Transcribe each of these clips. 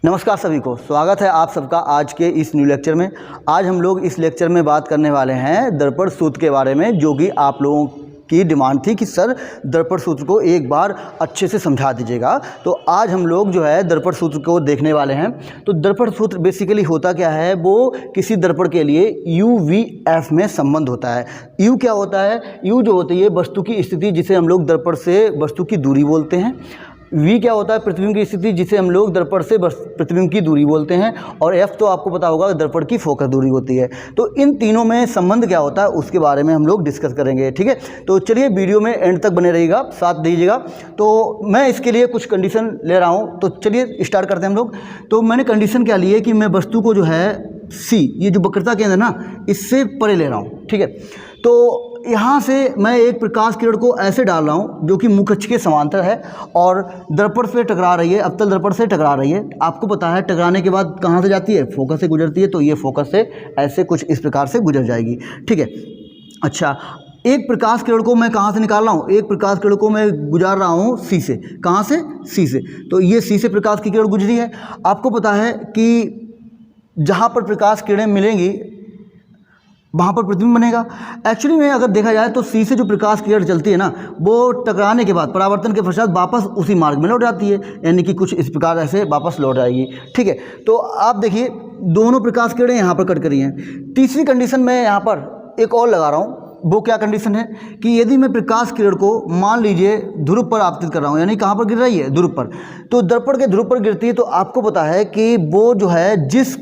नमस्कार सभी को, स्वागत है आप सबका आज के इस न्यू लेक्चर में। आज हम लोग इस लेक्चर में बात करने वाले हैं दर्पण सूत्र के बारे में, जो कि आप लोगों की डिमांड थी कि सर दर्पण सूत्र को एक बार अच्छे से समझा दीजिएगा। तो आज हम लोग जो है दर्पण सूत्र को देखने वाले हैं। तो दर्पण सूत्र बेसिकली होता क्या है, वो किसी दर्पण के लिए यू वी एफ में संबंध होता है। यू क्या होता है? यू जो होती है वस्तु की स्थिति, जिसे हम लोग दर्पण से वस्तु की दूरी बोलते हैं। वी क्या होता है? प्रतिबिंब की स्थिति, जिसे हम लोग दर्पण से प्रतिबिंब की दूरी बोलते हैं। और एफ तो आपको पता होगा दर्पण की फोकस दूरी होती है। तो इन तीनों में संबंध क्या होता है उसके बारे में हम लोग डिस्कस करेंगे, ठीक है। तो चलिए वीडियो में एंड तक बने रहिएगा, साथ दीजिएगा। तो मैं इसके लिए कुछ कंडीशन ले रहा हूँ, तो चलिए स्टार्ट करते हैं हम लोग। तो मैंने कंडीशन क्या ली है कि मैं वस्तु को जो है सी, ये जो वक्रता केंद्र है ना, इससे परे ले रहा हूँ, ठीक है। तो यहाँ से मैं एक प्रकाश किरण को ऐसे डाल रहा हूँ जो कि मुख्य अक्ष के समांतर है और दर्पण से टकरा रही है, अवतल दर्पण से टकरा रही है। आपको पता है टकराने के बाद कहाँ से जाती है? फोकस से गुजरती है। तो ये फोकस से ऐसे कुछ इस प्रकार से गुजर जाएगी, ठीक है। अच्छा, एक प्रकाश किरण को मैं कहाँ से निकाल रहा हूँ? एक प्रकाश किरण को मैं गुजार रहा हूँ सी से। कहाँ से? सी से। तो ये सी से प्रकाश की किरण गुजरी है। आपको पता है कि जहाँ पर प्रकाश किरणें मिलेंगी वहाँ पर प्रतिबिंब बनेगा। एक्चुअली में अगर देखा जाए तो सी से जो प्रकाश किरण चलती है ना, वो टकराने के बाद परावर्तन के पश्चात वापस उसी मार्ग में लौट जाती है, यानी कि कुछ इस प्रकार ऐसे वापस लौट आएगी, ठीक है। तो आप देखिए दोनों प्रकाश किरणें यहाँ पर कट करी हैं। तीसरी कंडीशन मैं यहाँ पर एक और लगा रहा हूँ। वो क्या कंडीशन है कि यदि मैं प्रकाश किरण को मान लीजिए ध्रुव पर आपतित कर रहा हूँ, यानी कहाँ पर गिर रही है? ध्रुव पर। तो दर्पण के ध्रुव पर गिरती है, तो आपको पता है कि वो जो है जिस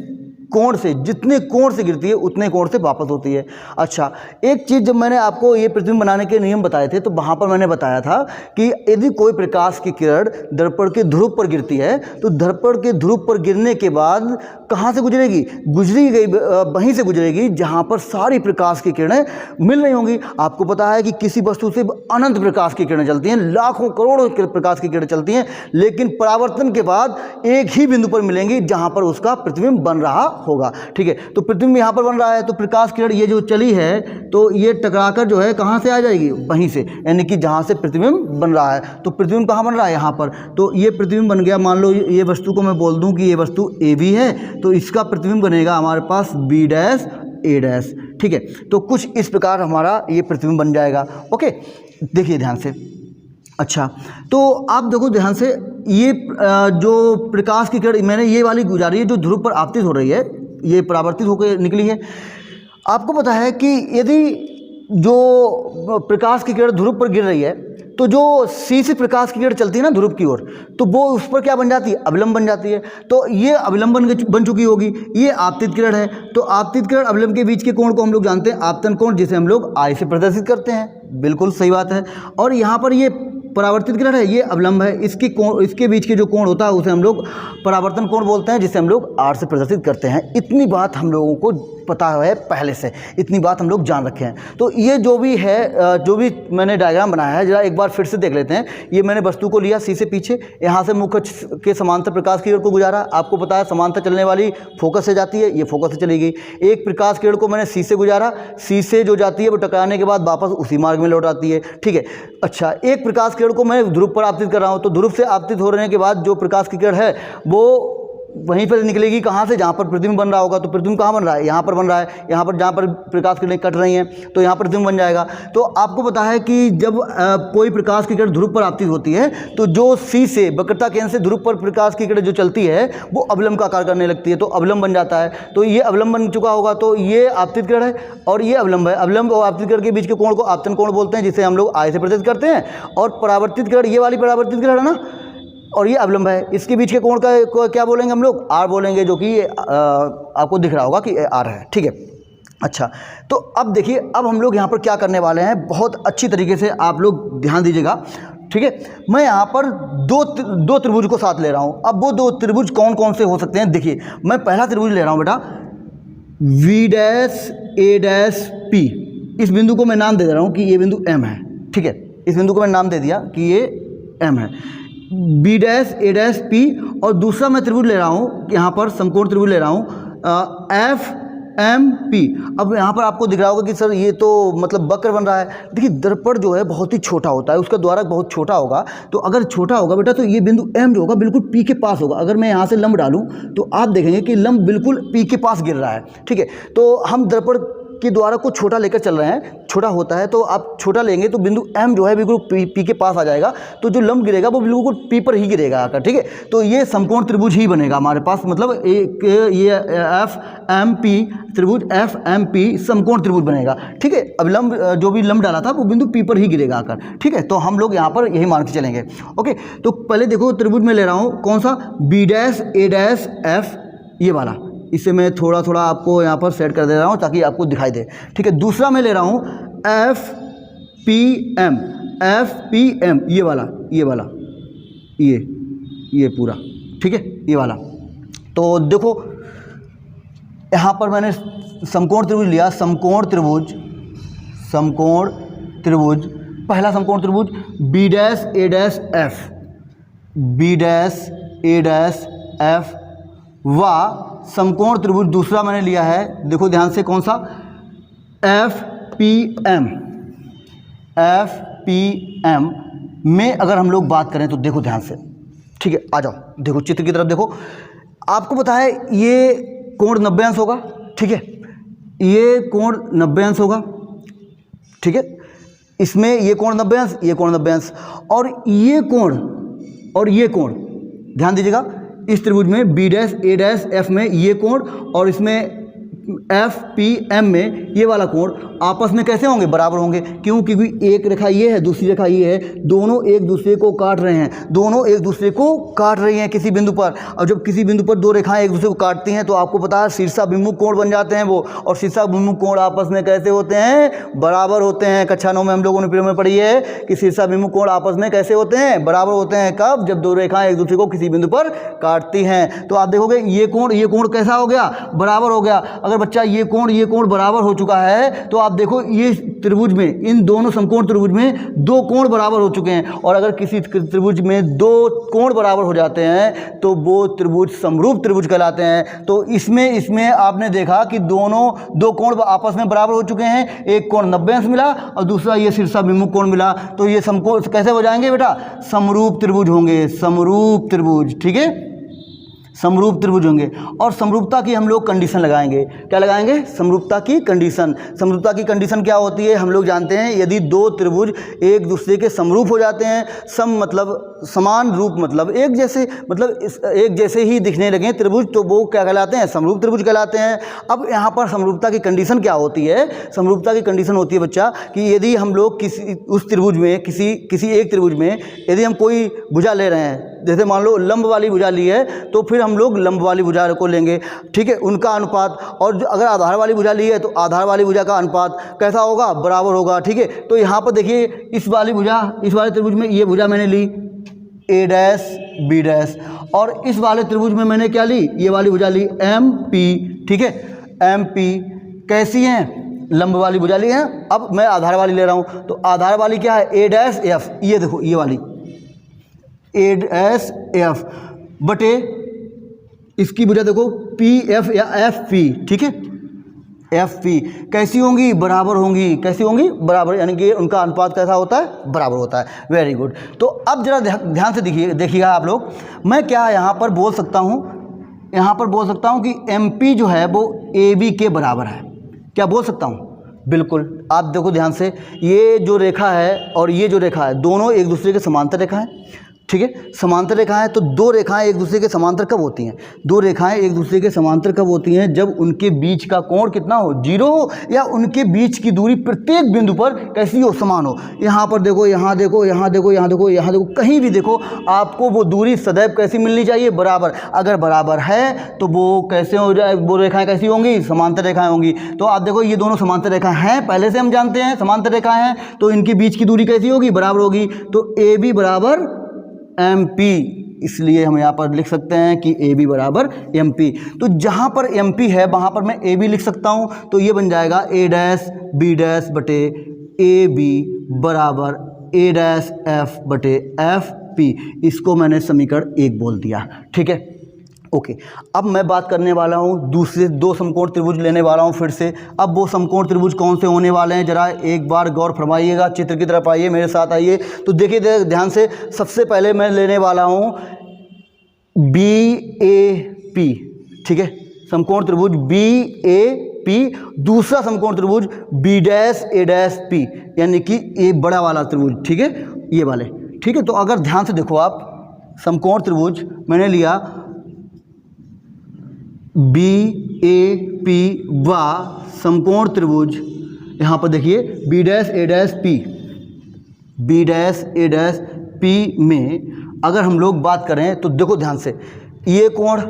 कोण से, जितने कोण से गिरती है उतने कोण से वापस होती है। अच्छा, एक चीज़ जब मैंने आपको ये प्रतिबिंब बनाने के नियम बताए थे, तो वहाँ पर मैंने बताया था कि यदि कोई प्रकाश की किरण दर्पण के ध्रुव पर गिरती है, तो दर्पण के ध्रुव पर गिरने के बाद कहाँ से गुजरेगी? गुजरी गई वहीं से गुजरेगी जहाँ पर सारी प्रकाश की किरणें मिल रही होंगी। आपको पता है कि किसी वस्तु से अनंत प्रकाश की किरणें चलती हैं, लाखों करोड़ों प्रकाश की किरणें चलती हैं, लेकिन परावर्तन के बाद एक ही बिंदु पर मिलेंगी जहाँ पर उसका प्रतिबिंब बन रहा होगा, ठीक है। तो प्रतिबिंब यहाँ पर बन रहा है, तो प्रकाश किरण ये जो चली है, तो ये टकराकर जो है कहाँ से आ जाएगी? वहीं से, यानी कि जहाँ से प्रतिबिंब बन रहा है। तो प्रतिबिंब कहाँ बन रहा है? यहाँ पर। तो ये प्रतिबिंब बन गया। मान लो ये वस्तु को मैं बोल दूँ कि ये वस्तु ए बी है, तो इसका प्रतिबिंब बनेगा हमारे पास बी डैश ए डैश, ठीक है। तो कुछ इस प्रकार हमारा ये प्रतिबिंब बन जाएगा। ओके, देखिए ध्यान से। अच्छा, तो आप देखो ध्यान से, ये जो प्रकाश की किरण मैंने ये वाली गुजारी है जो ध्रुव पर आपतित हो रही है, ये परावर्तित होकर निकली है। आपको पता है कि यदि जो प्रकाश की किरण ध्रुव पर गिर रही है, तो जो सी से प्रकाश की किरण चलती है ना ध्रुव की ओर, तो वो उस पर क्या बन जाती है? अवलंब बन जाती है। तो ये अवलंब बन चुकी होगी। ये आपतित किरण है, तो आपतित किरण अवलंब के बीच के कोण को हम लोग जानते हैं आपतन कोण, जिसे हम लोग आई से प्रदर्शित करते हैं। बिल्कुल सही बात है। और यहाँ पर ये परावर्तित किरण है, ये अवलंब है। इसके बीच के जो कोण होता है उसे हम लोग परावर्तन कोण बोलते हैं, जिसे हम लोग आर से प्रदर्शित करते हैं। इतनी बात हम लोगों को पता है पहले से, इतनी बात हम लोग जान रखे हैं। तो ये जो भी है, जो भी मैंने डायग्राम बनाया है, जरा एक बार फिर से देख लेते हैं। ये मैंने वस्तु को लिया सी से पीछे, यहाँ से मुख्य अक्ष के समांतर प्रकाश की किरण को गुजारा। आपको पता है समांतर चलने वाली फोकस से जाती है, ये फोकस से चली गई। एक प्रकाश किरण को मैंने सी से गुजारा, सी से जो जाती है वो टकराने के बाद वापस उसी मार्ग में लौट आती है, ठीक है। अच्छा, एक प्रकाश किरण को मैं ध्रुव पर आपतित कर रहा हूँ, तो ध्रुव से आपतित होने के बाद जो प्रकाश की किरण है वो वहीं पर निकलेगी कहाँ से? जहाँ पर प्रतिबिंब बन रहा होगा। तो प्रतिबिंब कहाँ बन रहा है? यहाँ पर बन रहा है। यहाँ पर जहाँ पर प्रकाश किरणें कट रही हैं, तो यहाँ प्रतिबिंब बन जाएगा। तो आपको पता है कि जब कोई प्रकाश की किरण ध्रुव पर आपतित होती है, तो जो सी से वक्रता केंद्र से ध्रुव पर प्रकाश की किरण जो चलती है वो अवलंब का कार्य करने लगती है, तो अवलंब बन जाता है। तो ये अवलंब बन चुका होगा, तो ये आपतित किरण है और ये अवलंब है। अवलंब और आपतित किरण के बीच के कोण को आपतन कोण बोलते हैं, जिसे हम लोग आई से प्रदर्शित करते हैं। और परावर्तित किरण, ये वाली परावर्तित किरण है ना, और ये अवलंब है। इसके बीच के कोण का क्या बोलेंगे हम लोग? आर बोलेंगे, जो कि आपको दिख रहा होगा कि आर है, ठीक है। अच्छा, तो अब देखिए, अब हम लोग यहाँ पर क्या करने वाले हैं, बहुत अच्छी तरीके से आप लोग ध्यान दीजिएगा, ठीक है। मैं यहाँ पर दो त्रिभुज को साथ ले रहा हूँ। अब वो दो त्रिभुज कौन कौन से हो सकते हैं? देखिए, मैं पहला त्रिभुज ले रहा हूँ बेटा, V dash A dash P. इस बिंदु को मैं नाम दे रहा हूँ कि ये बिंदु एम है, ठीक है। इस बिंदु को मैं नाम दे दिया कि ये एम है। B dash A dash P, और दूसरा मैं त्रिभुज ले रहा हूँ, यहाँ पर समकोण त्रिभुज ले रहा हूँ, एफ एम पी। अब यहाँ पर आपको दिख रहा होगा कि सर ये तो मतलब वक्र बन रहा है। देखिए दर्पण जो है बहुत ही छोटा होता है, उसका द्वारक बहुत छोटा होगा। तो अगर छोटा होगा बेटा तो ये बिंदु एम जो होगा बिल्कुल पी के पास होगा। अगर मैं यहाँ से लंब डालूँ तो आप देखेंगे कि लंब बिल्कुल पी के पास गिर रहा है। ठीक है, तो हम दर्पण के द्वारा को छोटा लेकर चल रहे हैं, छोटा होता है तो आप छोटा लेंगे तो बिंदु एम जो है बिल्कुल पी के पास आ जाएगा। तो जो लंब गिरेगा वो बिल्कुल पी पर ही गिरेगा आकर। ठीक है, तो ये समकोण त्रिभुज ही बनेगा हमारे पास, मतलब एक ये एफ एम पी त्रिभुज, एफ एम पी समकोण त्रिभुज बनेगा। ठीक है, अब लंब जो भी लंब डाला था वो बिंदु पी पर ही गिरेगा आकर। ठीक है, तो हम लोग यहाँ पर यही मान के चलेंगे। ओके, तो पहले देखो त्रिभुज में ले रहा हूँ कौन सा, B dash A dash F, ये वाला। इसे मैं थोड़ा थोड़ा आपको यहाँ पर सेट कर दे रहा हूँ ताकि आपको दिखाई दे। ठीक है, दूसरा मैं ले रहा हूँ F P M, F P M, ये वाला, ये पूरा। ठीक है, ये वाला। तो देखो यहाँ पर मैंने समकोण त्रिभुज लिया, समकोण त्रिभुज, पहला समकोण त्रिभुज B dash A dash F, B dash A dash F, व समकोण त्रिभुज दूसरा मैंने लिया है, देखो ध्यान से कौन सा, F P M, F P M में अगर हम लोग बात करें तो देखो ध्यान से। ठीक है, आ जाओ देखो चित्र की तरफ देखो। आपको पता है ये कोण 90 अंश होगा। ठीक है, ये कोण 90 अंश होगा। ठीक है, इसमें ये कोण 90 अंश, ये कोण 90 अंश, और ये कोण ध्यान दीजिएगा, इस त्रिभुज में B dash A dash F में ये कोण और इसमें एफ पी एम में ये वाला कोण आपस में कैसे होंगे, बराबर होंगे। क्यों? क्योंकि एक रेखा ये है, दूसरी रेखा ये है, दोनों एक दूसरे को काट रहे हैं, दोनों एक दूसरे को काट रही हैं किसी बिंदु पर। और जब किसी बिंदु पर दो रेखाएं एक दूसरे को काटती हैं तो आपको पता है शीर्षाभिमुख कोण बन जाते हैं वो, और शीर्षाभिमुख कोण आपस में कैसे होते हैं, बराबर होते हैं। कक्षा 9 में हम लोगों ने प्रयोग में पढ़ी है कि शीर्षाभिमुख कोण आपस में कैसे होते हैं, बराबर होते हैं। कब? जब दो रेखाएं एक दूसरे को किसी बिंदु पर काटती हैं। तो आप देखोगे ये कोण कैसा हो गया, बराबर हो गया। अगर बच्चा ये कोण बराबर हो चुका है तो आप देखो ये त्रिभुज में, इन दोनों समकोण त्रिभुज में दो कोण बराबर हो चुके हैं। और अगर किसी त्रिभुज में दो कोण बराबर हो जाते हैं तो वो त्रिभुज समरूप त्रिभुज कहलाते हैं। तो इसमें आपने देखा कि दो कोण आपस में बराबर हो चुके हैं। एक कोण 90 अंश मिला और दूसरा ये शीर्षाभिमुख कोण मिला। तो ये समकोण कैसे हो जाएंगे बेटा, समरूप त्रिभुज होंगे, समरूप त्रिभुज। ठीक है, समरूप त्रिभुज होंगे। और समरूपता की हम लोग कंडीशन लगाएंगे। क्या लगाएंगे? समरूपता की कंडीशन। समरूपता की कंडीशन क्या होती है हम लोग जानते हैं, यदि दो त्रिभुज एक दूसरे के समरूप हो जाते हैं, सम मतलब समान, रूप मतलब एक जैसे, मतलब एक जैसे ही दिखने लगे त्रिभुज, तो वो क्या कहलाते हैं, समरूप त्रिभुज कहलाते हैं। अब यहाँ पर समरूपता की कंडीशन क्या होती है, समरूपता की कंडीशन होती है बच्चा कि यदि हम लोग उस त्रिभुज में किसी एक त्रिभुज में यदि हम कोई भुजा ले रहे हैं, जैसे मान लो लंब वाली भुजा ली है तो फिर हम लोग लंब वाली भुजा को लेंगे। ठीक है, उनका अनुपात, और अगर आधार वाली भुजा ली है तो आधार वाली भुजा का अनुपात कैसा होगा, बराबर होगा। ठीक है, तो यहाँ पर देखिए इस वाले त्रिभुज में ये भुजा मैंने ली ए डैश बी डैश, और इस वाले त्रिभुज में मैंने क्या ली, ये वाली भुजा ली एम पी। ठीक है, एम पी कैसी हैं, लंब वाली भुजा ली है। अब मैं आधार वाली ले रहा हूँ तो आधार वाली क्या है, ए डैश एफ, ये देखो ये वाली ए डैश एफ बटे इसकी भुजा देखो पी एफ या एफ पी। ठीक है, एफ पी कैसी होंगी, बराबर होंगी। कैसी होंगी, बराबर, यानी कि उनका अनुपात कैसा होता है, बराबर होता है। Very good. तो अब जरा ध्यान से देखिएगा आप लोग, मैं क्या यहाँ पर बोल सकता हूँ, कि एम पी जो है वो ए बी के बराबर है। क्या बोल सकता हूँ? बिल्कुल। आप देखो ध्यान से, ये जो रेखा है और ये जो रेखा है दोनों एक दूसरे के समांतर रेखा है। ठीक है, समांतर रेखाएं। तो दो रेखाएं एक दूसरे के समांतर कब होती हैं, दो रेखाएं एक दूसरे के समांतर कब होती हैं, जब उनके बीच का कोण कितना हो, 0 हो, या उनके बीच की दूरी प्रत्येक बिंदु पर कैसी हो, समान हो। यहाँ पर देखो, यहाँ देखो, यहाँ देखो, यहाँ देखो, यहाँ देखो, कहीं भी देखो आपको वो दूरी सदैव कैसी मिलनी चाहिए, बराबर। अगर बराबर है तो वो कैसे हो जाए, वो रेखाएं कैसी होंगी, समांतर रेखाएं होंगी। तो आप देखो ये दोनों समांतर रेखाएं हैं, पहले से हम जानते हैं समांतर रेखाएं हैं, तो इनके बीच की दूरी कैसी होगी, बराबर होगी। तो ए बी बराबर एम पी, इसलिए हम यहाँ पर लिख सकते हैं कि ए बी बराबर एम पी। तो जहाँ पर एम पी है वहाँ पर मैं ए बी लिख सकता हूँ। तो ये बन जाएगा ए डैश बी डैश बटे ए बी बराबर ए डैश एफ बटे एफ पी। इसको मैंने समीकरण 1 बोल दिया। ठीक है, ओके। अब मैं बात करने वाला हूँ दूसरे दो समकोण त्रिभुज लेने वाला हूँ फिर से। अब वो समकोण त्रिभुज कौन से होने वाले हैं, जरा एक बार गौर फरमाइएगा, चित्र की तरफ आइए, मेरे साथ आइए। तो देखिए ध्यान से, सबसे पहले मैं लेने वाला हूँ BAP, ठीक है, समकोण त्रिभुज BAP। दूसरा समकोण त्रिभुज B'A'P, यानी कि ये बड़ा वाला त्रिभुज, ठीक है, ये वाले, ठीक है। तो अगर ध्यान से देखो आप, समकोण त्रिभुज मैंने लिया BAP व समकोण त्रिभुज, यहाँ पर देखिए B'A'P में अगर हम लोग बात करें तो देखो ध्यान से, ये कोण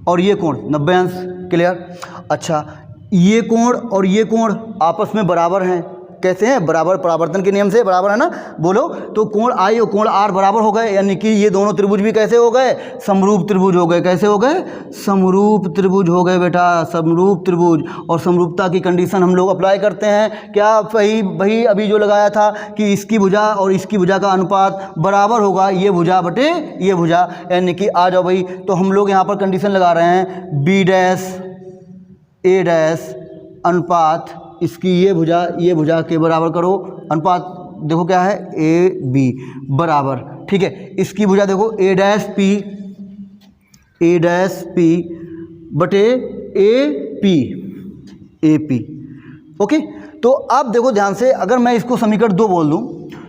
और ये कोण 90 अंश, क्लियर। अच्छा, ये कोण और ये कोण आपस में बराबर हैं, कैसे हैं, बराबर, परावर्तन के नियम से बराबर है ना, बोलो। तो कोण I और कोण R बराबर हो गए, यानी कि ये दोनों त्रिभुज भी कैसे हो गए, समरूप त्रिभुज हो गए। कैसे हो गए, समरूप त्रिभुज हो गए बेटा, समरूप त्रिभुज। और समरूपता की कंडीशन हम लोग अप्लाई करते हैं, क्या वही अभी जो लगाया था कि इसकी भुजा और इसकी भुजा का अनुपात बराबर होगा, ये भुजा बटे ये भुजा, यानी कि आ जाओ भाई। तो हम लोग यहाँ पर कंडीशन लगा रहे हैं B'A' अनुपात इसकी ये भुजा के बराबर करो, अनुपात देखो क्या है, AB बराबर, ठीक है। इसकी भुजा देखो A'P बटे AP, ओके। तो अब देखो ध्यान से, अगर मैं इसको समीकरण 2 बोल दूं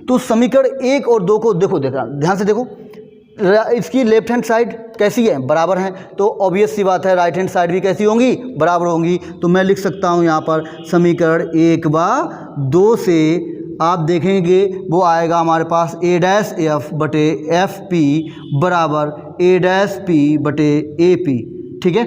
तो समीकरण 1 और 2 को देखो, ध्यान से देखो, इसकी लेफ्ट हैंड साइड कैसी है, बराबर है। तो ऑब्वियस सी बात है राइट हैंड साइड भी कैसी होंगी, बराबर होंगी। तो मैं लिख सकता हूँ यहाँ पर समीकरण 1 व 2 से आप देखेंगे वो आएगा हमारे पास A'F बटे FP बराबर A'P बटे AP, ठीक है।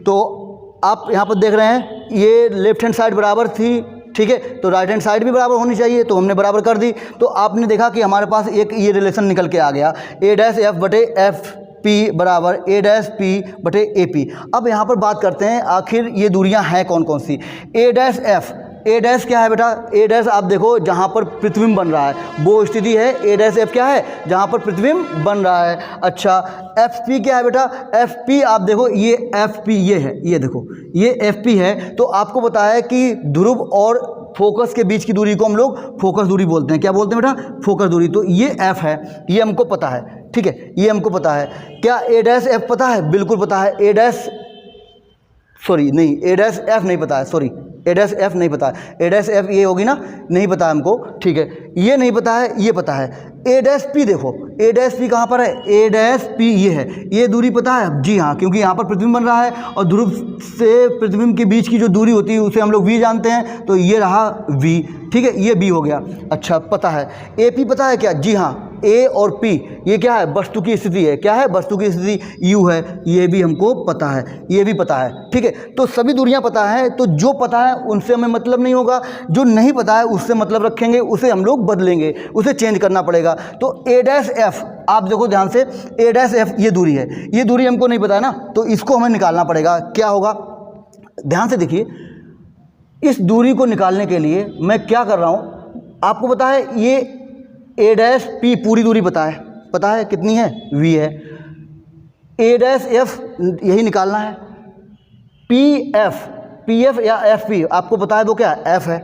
तो आप यहाँ पर देख रहे हैं ये लेफ्ट हैंड साइड बराबर थी, ठीक है, तो राइट हैंड साइड भी बराबर होनी चाहिए, तो हमने बराबर कर दी। तो आपने देखा कि हमारे पास एक ये रिलेशन निकल के आ गया, A'F बटे FP बराबर A'P बटे AP। अब यहाँ पर बात करते हैं आखिर ये दूरियाँ हैं कौन कौन सी। A' क्या है बेटा, A' आप देखो जहाँ पर प्रतिबिंब बन रहा है वो स्थिति है, A'F क्या है, जहाँ पर प्रतिबिंब बन रहा है। अच्छा, FP क्या है बेटा, FP आप देखो ये FP ये है, ये देखो ये FP है। तो आपको पता है कि ध्रुव और फोकस के बीच की दूरी को हम लोग फोकस दूरी बोलते हैं, क्या बोलते हैं बेटा, फोकस दूरी। तो ये F है, ये हमको पता है, ठीक है, ये हमको पता है। क्या A'F पता है, बिल्कुल पता है। A'F नहीं पता है, सॉरी A'F नहीं पता है, A'F ये होगी ना, नहीं पता है हमको, ठीक है, ये नहीं पता है, ये पता है। A'P देखो, A'P कहाँ पर है, A'P ये है, ये दूरी पता है, जी हाँ, क्योंकि यहाँ पर प्रतिबिंब बन रहा है और ध्रुव से प्रतिबिंब के बीच की जो दूरी होती है उसे हम लोग V जानते हैं, तो ये रहा V, ठीक है, ये B हो गया। अच्छा, पता है AP पता है क्या, जी हाँ, A और P ये क्या है, वस्तु की स्थिति है, क्या है, वस्तु की स्थिति U है, ये भी हमको पता है, ये भी पता है, ठीक है। तो सभी दूरियां पता है, तो जो पता है उनसे हमें मतलब नहीं होगा, जो नहीं पता है उससे मतलब रखेंगे, उसे हम लोग बदलेंगे, उसे चेंज करना पड़ेगा। तो A'F आप देखो ध्यान से, A'F ये दूरी है, ये दूरी हमको नहीं पता है ना, तो इसको हमें निकालना पड़ेगा। क्या होगा, ध्यान से देखिए, इस दूरी को निकालने के लिए मैं क्या कर रहा हूँ, आपको पता है ये A'P पूरी दूरी पता है कितनी है, V है। A'F यही निकालना है। PF या FP आपको पता है वो क्या है, F है।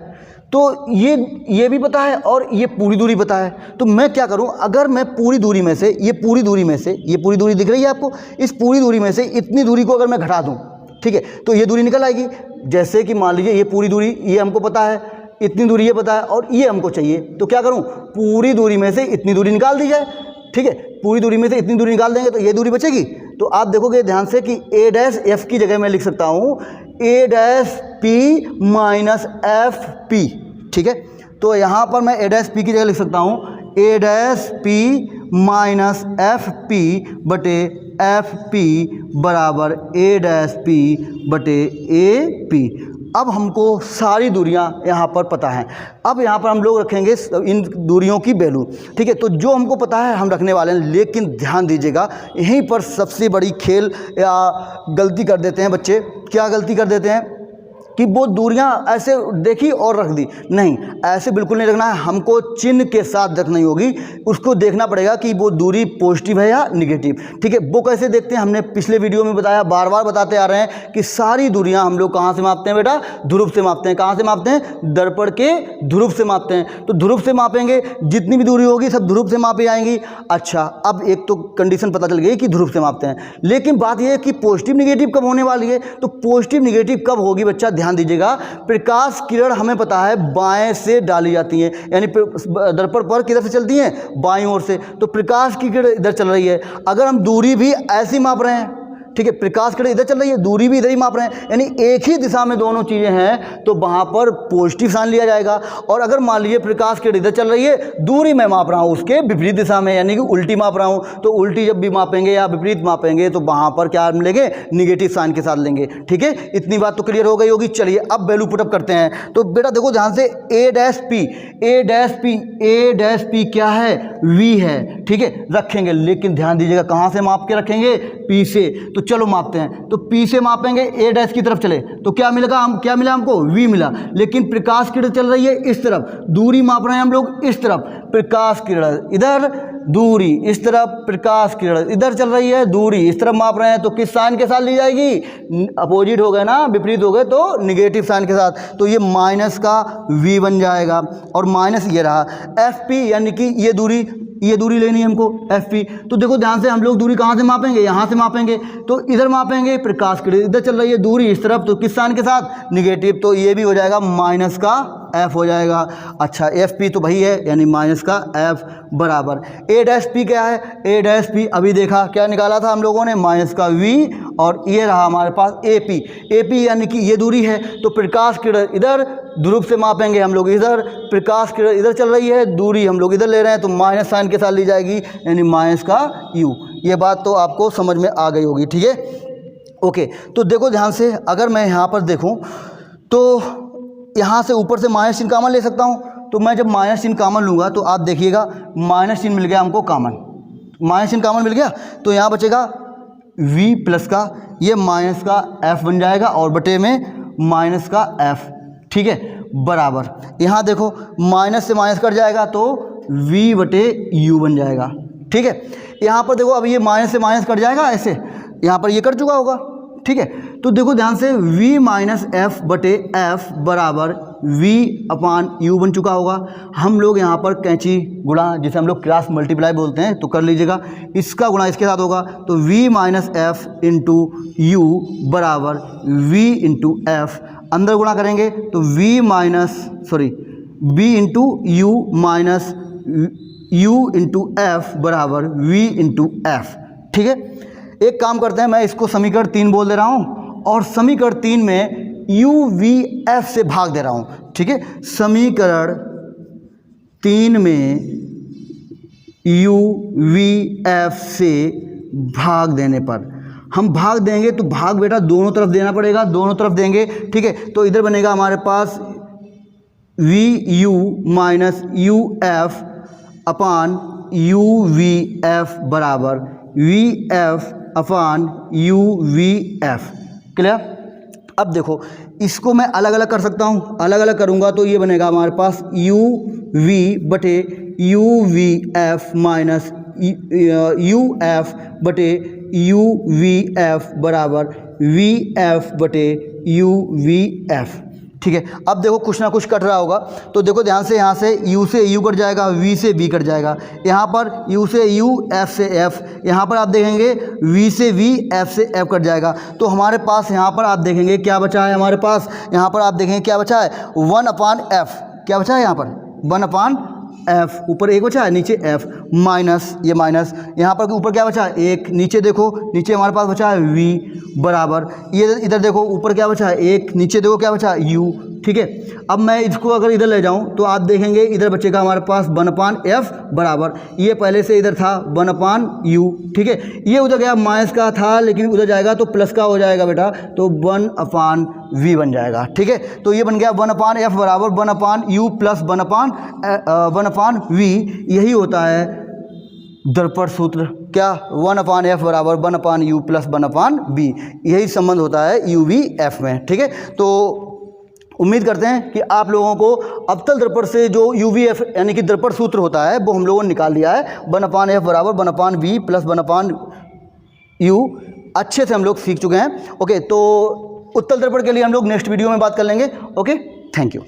तो ये भी पता है और ये पूरी दूरी पता है। तो मैं क्या करूं, अगर मैं पूरी दूरी में से ये पूरी दूरी दिख रही है आपको, इस पूरी दूरी में से इतनी दूरी को अगर मैं घटा दूं, ठीक है, तो ये दूरी निकल आएगी। जैसे कि मान लीजिए ये पूरी दूरी ये हमको पता है, इतनी दूरी ये पता है और ये हमको चाहिए, तो क्या करूं, पूरी दूरी में से इतनी दूरी निकाल दी जाए, ठीक है, पूरी दूरी में से इतनी दूरी निकाल देंगे तो ये दूरी बचेगी। तो आप देखोगे ध्यान से कि A'F की जगह मैं लिख सकता हूँ A'P माइनस FP, ठीक है। तो यहाँ पर मैं A'P की जगह लिख सकता हूँ A'P माइनस FP बटे FP बराबर A'P बटे AP। अब हमको सारी दूरियां यहाँ पर पता हैं। अब यहाँ पर हम लोग रखेंगे इन दूरियों की वैल्यू, ठीक है। तो जो हमको पता है हम रखने वाले हैं, लेकिन ध्यान दीजिएगा यहीं पर सबसे बड़ी खेल या गलती कर देते हैं बच्चे। क्या गलती कर देते हैं, कि वो दूरियां ऐसे देखी और रख दी, नहीं, ऐसे बिल्कुल नहीं रखना है, हमको चिन्ह के साथ रखनी होगी। उसको देखना पड़ेगा कि वो दूरी पॉजिटिव है या निगेटिव, ठीक है। वो कैसे देखते हैं, हमने पिछले वीडियो में बताया, बार बार बताते आ रहे हैं कि सारी दूरियां हम लोग कहाँ से मापते हैं बेटा, ध्रुव से मापते हैं। कहाँ से मापते हैं, दर्पण के ध्रुव से मापते हैं। तो ध्रुव से मापेंगे, जितनी भी दूरी होगी सब ध्रुव से मापी जाएंगी। अच्छा, अब एक तो कंडीशन पता चल गई कि ध्रुव से मापते हैं, लेकिन बात यह है कि पॉजिटिव निगेटिव कब होने वाली है। तो पॉजिटिव निगेटिव कब होगी बच्चा, ध्यान दीजिएगा। प्रकाश किरण हमें पता है बाएं से डाली जाती है, यानी दर्पण पर किधर से चलती है, बाईं ओर से। तो प्रकाश की किरण इधर चल रही है। अगर हम दूरी भी ऐसी माप रहे हैं, ठीक है, प्रकाश किरण इधर चल रही है, दूरी भी इधर ही माप रहे हैं, यानी एक ही दिशा में दोनों चीज़ें हैं, तो वहाँ पर पॉजिटिव साइन लिया जाएगा। और अगर मान लीजिए प्रकाश किरण इधर चल रही है, दूरी मैं माप रहा हूँ उसके विपरीत दिशा में, यानी कि उल्टी माप रहा हूँ, तो उल्टी जब भी मापेंगे या विपरीत मापेंगे तो वहाँ पर क्या लेंगे, निगेटिव साइन के साथ लेंगे, ठीक है। इतनी बात तो क्लियर हो गई होगी। चलिए अब वैल्यू पुटअप करते हैं। तो बेटा देखो ध्यान से, ए डैश पी क्या है, वी है, ठीक है, रखेंगे। लेकिन ध्यान दीजिएगा कहाँ से माप के रखेंगे, पी से। तो चलो मापते हैं। तो पी से मापेंगे, ए डैश की तरफ चले तो क्या मिलेगा, क्या मिला हमको, वी मिला। लेकिन प्रकाश किरण चल रही है इस तरफ, दूरी माप रहे हैं हम लोग इस तरफ, प्रकाश किरण इधर, दूरी इस तरफ, प्रकाश किरण इधर चल रही है, दूरी इस तरफ माप रहे हैं। तो किस साइन के साथ ली जाएगी, अपोजिट हो गए ना, विपरीत हो गए तो निगेटिव साइन के साथ। तो ये माइनस का वी बन जाएगा, और माइनस ये रहा एफ पी, यानी कि ये दूरी लेनी है हमको, एफ पी। तो देखो ध्यान से, हम लोग दूरी कहाँ से मापेंगे, यहाँ से मापेंगे। तो इधर मापेंगे, प्रकाश किरण इधर चल रही है, दूरी इस तरफ, तो किस साइन के साथ, निगेटिव। तो ये भी हो जाएगा माइनस का एफ हो जाएगा। अच्छा, एफ पी तो वही है, यानी माइनस का एफ बराबर ए डैश पी क्या है, ए डैश पी अभी देखा क्या निकाला था हम लोगों ने, माइनस का वी, और ये रहा हमारे पास ए पी, यानी कि ये दूरी है। तो प्रकाश किरण इधर, ध्रुव से मापेंगे हम लोग इधर, प्रकाश किरण इधर चल रही है, दूरी हम लोग इधर ले रहे हैं, तो माइनस साइन के साथ ली जाएगी, यानी माइनस का यू। ये बात तो आपको समझ में आ गई होगी, ठीक है, ओके। तो देखो ध्यान से, अगर मैं यहाँ पर देखूँ तो यहाँ से ऊपर से माइनस चिन्ह कॉमन ले सकता हूँ। तो मैं जब माइनस चिन्ह कॉमन लूँगा तो आप देखिएगा माइनस चिन्ह मिल गया हमको कॉमन, माइनस चिन्ह कॉमन मिल गया। तो यहाँ बचेगा v प्लस का ये माइनस का f बन जाएगा, और बटे में माइनस का f, ठीक है, बराबर। यहाँ देखो माइनस से माइनस कट जाएगा तो v बटे u बन जाएगा, ठीक है। यहाँ पर देखो अब ये माइनस से माइनस कट जाएगा, ऐसे यहाँ पर ये कट चुका होगा, ठीक है। तो देखो ध्यान से, v माइनस एफ बटे एफ बराबर v अपान u बन चुका होगा। हम लोग यहाँ पर कैंची गुणा, जिसे हम लोग क्रॉस मल्टीप्लाई बोलते हैं, तो कर लीजिएगा, इसका गुणा इसके साथ होगा। तो v minus F into you बराबर v इंटू एफ, अंदर गुणा करेंगे तो b into you minus u into F बराबर v इंटू एफ, ठीक है। एक काम करते हैं, मैं इसको समीकरण 3 बोल दे रहा हूँ, और समीकरण 3 में u v f से भाग दे रहा हूँ, ठीक है। समीकरण 3 में u v f से भाग देने पर, हम भाग देंगे तो भाग बेटा दोनों तरफ देना पड़ेगा, दोनों तरफ देंगे, ठीक है। तो इधर बनेगा हमारे पास v u minus u f अपान u v f बराबर v f अपान u v f, क्लियर। अब देखो इसको मैं अलग अलग कर सकता हूँ, अलग अलग करूँगा तो ये बनेगा हमारे पास u v बटे u v f minus u f बटे u v f बराबर v f बटे u v f, ठीक है। अब देखो कुछ ना कुछ कट रहा होगा, तो देखो ध्यान से, यहाँ से u से u कट जाएगा, v से v कट जाएगा, यहाँ पर u से u, f से f, यहाँ पर आप देखेंगे v से v, f से f कट जाएगा। तो हमारे पास यहाँ पर आप देखेंगे क्या बचा है, हमारे पास यहाँ पर आप देखेंगे क्या बचा है, 1/f, क्या बचा है यहाँ पर 1/f, ऊपर एक बचा है, नीचे f, माइनस ये माइनस, यहाँ पर ऊपर क्या बचा है, एक, नीचे देखो, नीचे हमारे पास बचा है v बराबर, ये इधर देखो ऊपर क्या बचा है, एक, नीचे देखो क्या बचा है, u, ठीक है। अब मैं इसको अगर इधर ले जाऊं तो आप देखेंगे इधर बचेगा हमारे पास 1/f बराबर, ये पहले से इधर था 1/u, ठीक है। ये उधर गया माइनस का था, लेकिन उधर जाएगा तो प्लस का हो जाएगा बेटा, तो 1/v बन जाएगा, ठीक है। तो ये बन गया 1/f बराबर 1/u प्लस 1/v, यही होता है दर्पण सूत्र, क्या 1/f बराबर 1/u प्लस 1/v, यही संबंध होता है u v f में, ठीक है। तो उम्मीद करते हैं कि आप लोगों को अवतल दर्पण से जो UVF यानी कि दर्पण सूत्र होता है वो हम लोगों ने निकाल लिया है। 1/f बराबर 1/v प्लस 1/u अच्छे से हम लोग सीख चुके हैं। ओके, तो उत्तल दर्पण के लिए हम लोग नेक्स्ट वीडियो में बात कर लेंगे। Okay, thank you.